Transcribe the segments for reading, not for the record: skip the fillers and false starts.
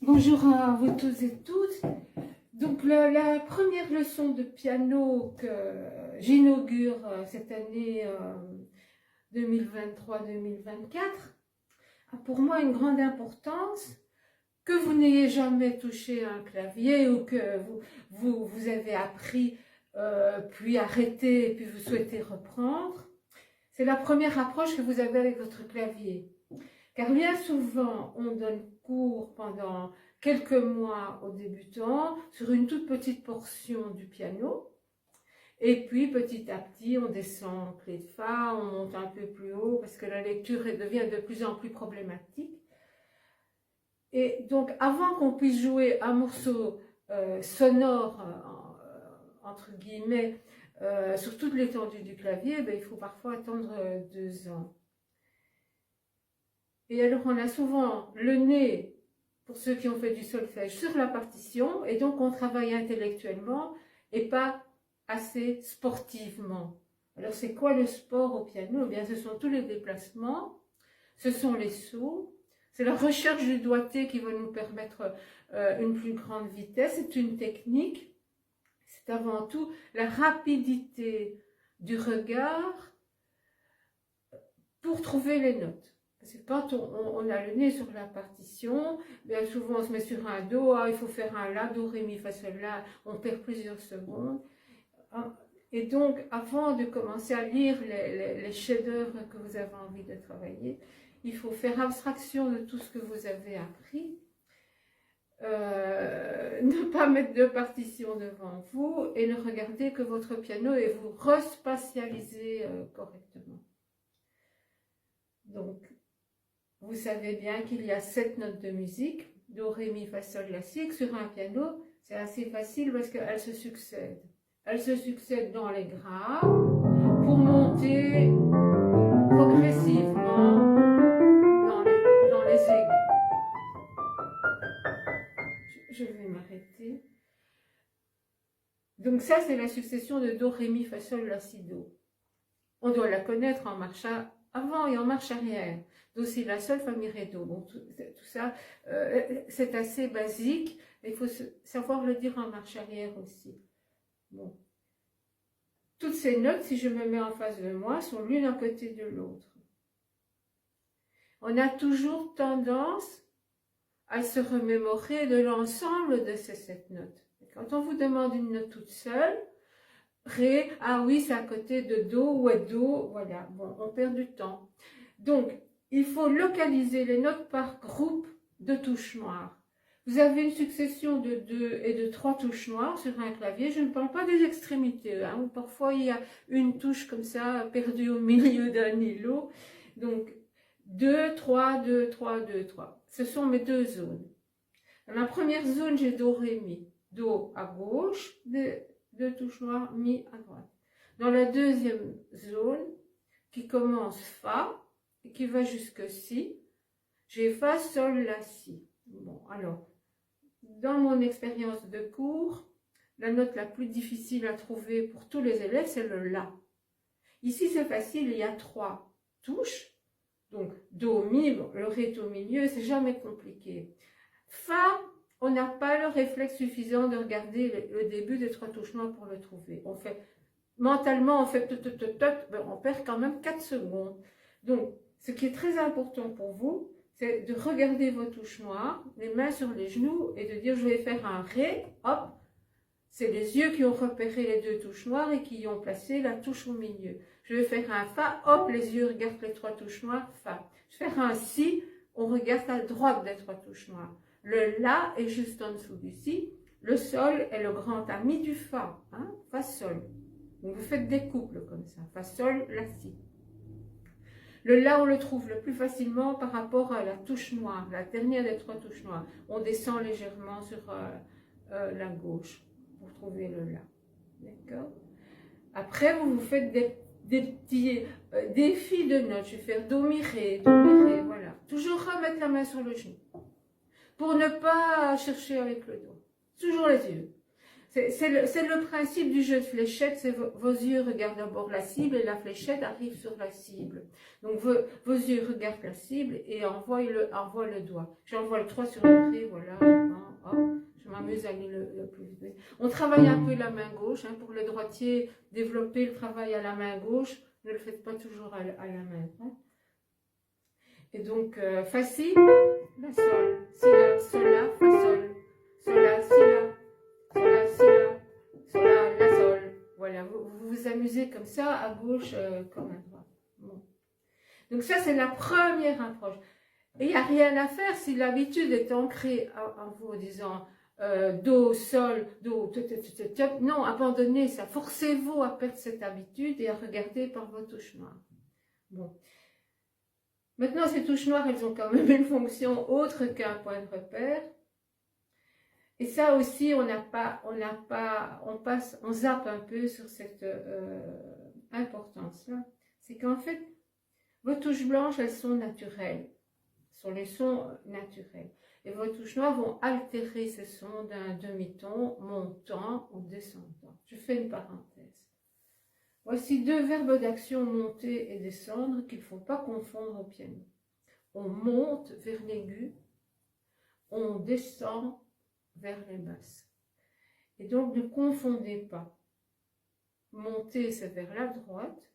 Bonjour à vous tous et toutes. Donc la première leçon de piano que j'inaugure cette année 2023-2024 a pour moi une grande importance. Que vous n'ayez jamais touché un clavier ou que vous avez appris puis arrêté et puis vous souhaitez reprendre, c'est la première approche que vous avez avec votre clavier. Car bien souvent, on donne cours pendant quelques mois aux débutants sur une toute petite portion du piano. Et puis, petit à petit, on descend en clé de fa, on monte un peu plus haut parce que la lecture devient de plus en plus problématique. Et donc, avant qu'on puisse jouer un morceau sonore, entre guillemets, sur toute l'étendue du clavier, il faut parfois attendre 2 ans. Et alors, on a souvent le nez, pour ceux qui ont fait du solfège, sur la partition, et donc on travaille intellectuellement et pas assez sportivement. Alors, c'est quoi le sport au piano? Eh bien, ce sont tous les déplacements, ce sont les sauts, c'est la recherche du doigté qui va nous permettre une plus grande vitesse. C'est une technique, c'est avant tout la rapidité du regard pour trouver les notes. Parce que quand on a le nez sur la partition, bien souvent on se met sur un do, il faut faire un la, do, ré, mi, fa, sol, la, on perd plusieurs secondes. Et donc, avant de commencer à lire les chefs-d'œuvre que vous avez envie de travailler, il faut faire abstraction de tout ce que vous avez appris, ne pas mettre de partition devant vous et ne regarder que votre piano et vous respatialiser correctement. Donc, vous savez bien qu'il y a 7 notes de musique, do, ré, mi, fa, sol, la, si, sur un piano, c'est assez facile parce qu'elles se succèdent. Elles se succèdent dans les graves pour monter progressivement dans les aigus. Je vais m'arrêter. Donc ça, c'est la succession de do, ré, mi, fa, sol, la, si, do. On doit la connaître en marche avant et en marche arrière. Do, si, la, sol, fa, mi, ré, do. Bon, tout ça, c'est assez basique. Il faut savoir le dire en marche arrière aussi. Bon. Toutes ces notes, si je me mets en face de moi, sont l'une à côté de l'autre. On a toujours tendance à se remémorer de l'ensemble de ces 7 notes. Quand on vous demande une note toute seule, ré, ah oui, c'est à côté de do, ouais, do, voilà, bon, on perd du temps. Donc, il faut localiser les notes par groupe de touches noires. Vous avez une succession de 2 et de 3 touches noires sur un clavier. Je ne parle pas des extrémités, où parfois il y a une touche comme ça, perdue au milieu d'un îlot. Donc, 2, 3, 2, 3, 2, 3. Ce sont mes 2 zones. Dans la première zone, j'ai do, ré, mi. Do à gauche, 2 touches noires, mi à droite. Dans la deuxième zone, qui commence fa, et qui va jusque si, j'ai fa, sol, la, si. Bon, alors, dans mon expérience de cours, la note la plus difficile à trouver pour tous les élèves, c'est le la. Ici, c'est facile, il y a 3 touches. Donc, do, mi, bon, le ré est au milieu, c'est jamais compliqué. Fa, on n'a pas le réflexe suffisant de regarder le début des 3 touches noires pour le trouver. On fait, mentalement, on fait on perd quand même 4 secondes. Donc, ce qui est très important pour vous, c'est de regarder vos touches noires, les mains sur les genoux, et de dire je vais faire un ré, hop, c'est les yeux qui ont repéré les 2 touches noires et qui y ont placé la touche au milieu. Je vais faire un fa, hop, les yeux regardent les 3 touches noires, fa. Je vais faire un si, on regarde à droite des 3 touches noires. Le la est juste en dessous du si, le sol est le grand ami du fa, fa, sol. Donc vous faites des couples comme ça, fa, sol, la, si. Le la, on le trouve le plus facilement par rapport à la touche noire, la dernière des 3 touches noires. On descend légèrement sur la gauche pour trouver le la. D'accord? Après, vous vous faites des petits défis de notes. Je vais faire do, mi, ré, voilà. Toujours remettre la main sur le genou pour ne pas chercher avec le doigt. Toujours les yeux. C'est le principe du jeu de fléchettes, c'est vos yeux regardent d'abord la cible et la fléchette arrive sur la cible. Donc vos yeux regardent la cible et envoient le doigt. J'envoie le 3 sur le trait, voilà. Je m'amuse à aller le plus vite. On travaille un peu la main gauche, hein, pour le droitier, développer le travail à la main gauche, ne le faites pas toujours à la main. Hein. Et donc, facile, la sol, si la, sol la, fa sol, la, si la, sol la, si la, sol la, sol. Voilà, vous vous amusez comme ça, à gauche comme à droite. Bon. Donc ça, c'est la première approche. Et il n'y a rien à faire si l'habitude est ancrée en vous en disant do, sol, do, non, abandonnez ça. Forcez-vous à perdre cette habitude et à regarder par vos touches noires. Bon. Maintenant, ces touches noires, elles ont quand même une fonction autre qu'un point de repère. Et ça aussi, on zappe un peu sur cette importance-là. C'est qu'en fait, vos touches blanches, elles sont naturelles. Ce sont les sons naturels. Et vos touches noires vont altérer ces sons d'un demi-ton montant ou descendant. Je fais une parenthèse. Voici deux verbes d'action monter et descendre qu'il ne faut pas confondre au piano. On monte vers l'aigu, on descend vers les basses. Et donc ne confondez pas. Monter c'est vers la droite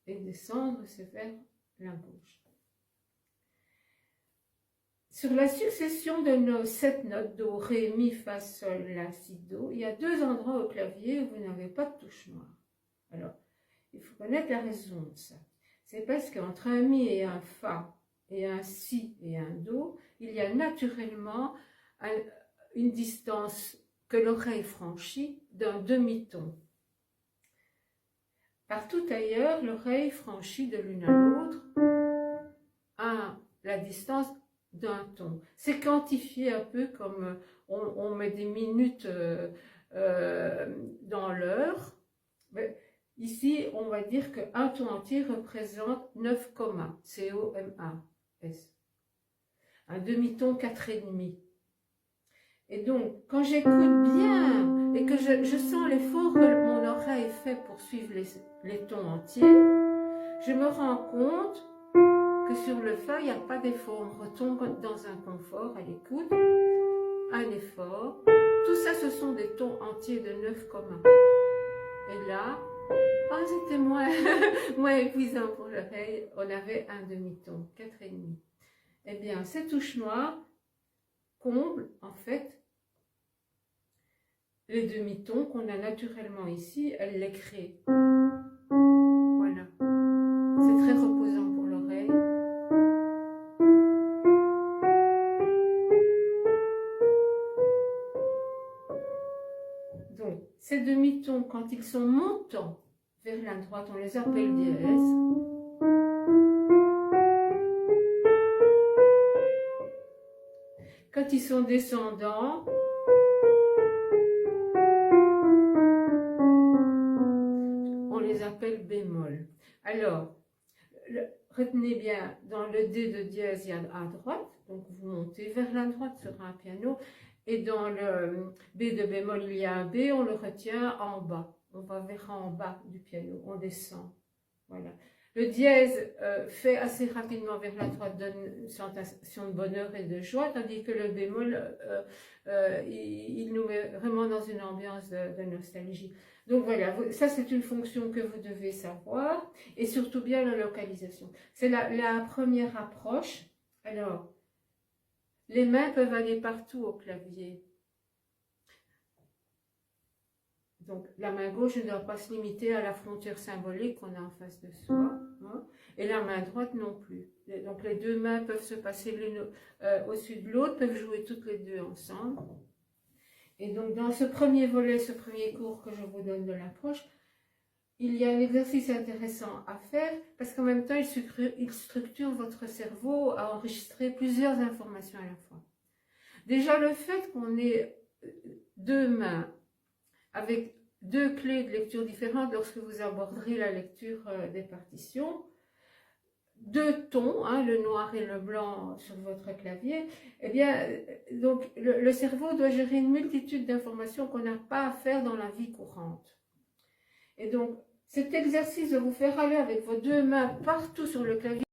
et descendre c'est vers la gauche. Sur la succession de nos 7 notes, do, ré, mi, fa, sol, la, si, do, il y a 2 endroits au clavier où vous n'avez pas de touche noire. Alors, il faut connaître la raison de ça. C'est parce qu'entre un mi et un fa, et un si et un do, il y a naturellement une distance que l'oreille franchit d'un demi-ton. Partout ailleurs, l'oreille franchit de l'une à l'autre la distance d'un ton. C'est quantifié un peu comme on met des minutes dans l'heure. Ici, on va dire qu'un ton entier représente 9 commas, C-O-M-A-S. Un demi-ton 4,5. Et donc, quand j'écoute bien et que je sens l'effort que mon oreille fait pour suivre les tons entiers, je me rends compte que sur le fa, il n'y a pas d'effort. On retombe dans un confort à l'écoute, un effort. Tout ça, ce sont des tons entiers de 9 commas. Et là, c'était moins épuisant pour l'oreille. On avait un demi-ton, 4,5. Eh bien, ces touches noires comblent, en fait, les demi-tons qu'on a naturellement ici. Elles les créent. Voilà. C'est très reposant pour l'oreille. Donc, ces demi-tons, quand ils sont montants vers la droite, on les appelle dièses. Quand ils sont descendants, on les appelle bémol. Alors, retenez bien, dans le D de dièse, il y a à droite, donc vous montez vers la droite sur un piano, et dans le B de bémol, il y a un B, on le retient en bas. On va vers en bas du piano, on descend. Voilà. Le dièse fait assez rapidement vers la droite, donne une sensation de bonheur et de joie, tandis que le bémol, il nous met vraiment dans une ambiance de nostalgie. Donc voilà, ça c'est une fonction que vous devez savoir, et surtout bien la localisation. C'est la première approche. Alors, les mains peuvent aller partout au clavier. Donc, la main gauche ne doit pas se limiter à la frontière symbolique qu'on a en face de soi. Hein, et la main droite non plus. Donc, les deux mains peuvent se passer l'une au-dessus de l'autre, peuvent jouer toutes les deux ensemble. Et donc, dans ce premier volet, ce premier cours que je vous donne de l'approche, il y a un exercice intéressant à faire parce qu'en même temps, il structure votre cerveau à enregistrer plusieurs informations à la fois. Déjà, le fait qu'on ait deux mains avec deux clés de lecture différentes lorsque vous aborderez la lecture des partitions, deux tons, hein, le noir et le blanc sur votre clavier, eh bien, donc le cerveau doit gérer une multitude d'informations qu'on n'a pas à faire dans la vie courante. Et donc, cet exercice de vous faire aller avec vos deux mains partout sur le clavier,